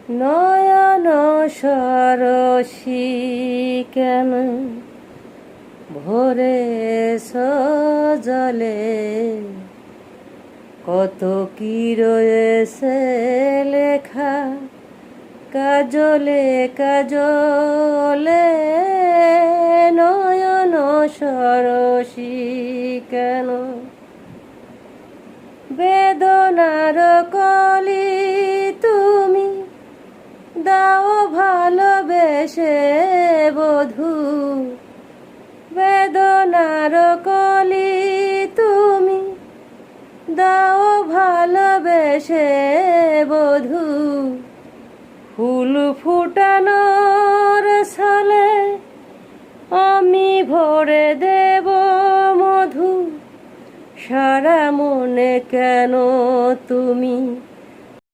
নয়ন সরসী কেন ভরে সজলে, কত কি রয়েছে লেখা কাজলে কাজলে। নয়ন সরসী কেন বেদনার কলি তুমি দাও ভালোবেসে বধূ। বেদনার কলি তুমি দাও ভালোবেসে বধূ। ফুল ফুটানোর সালে আমি ভরে দেব মধু। সারা মনে কেন তুমি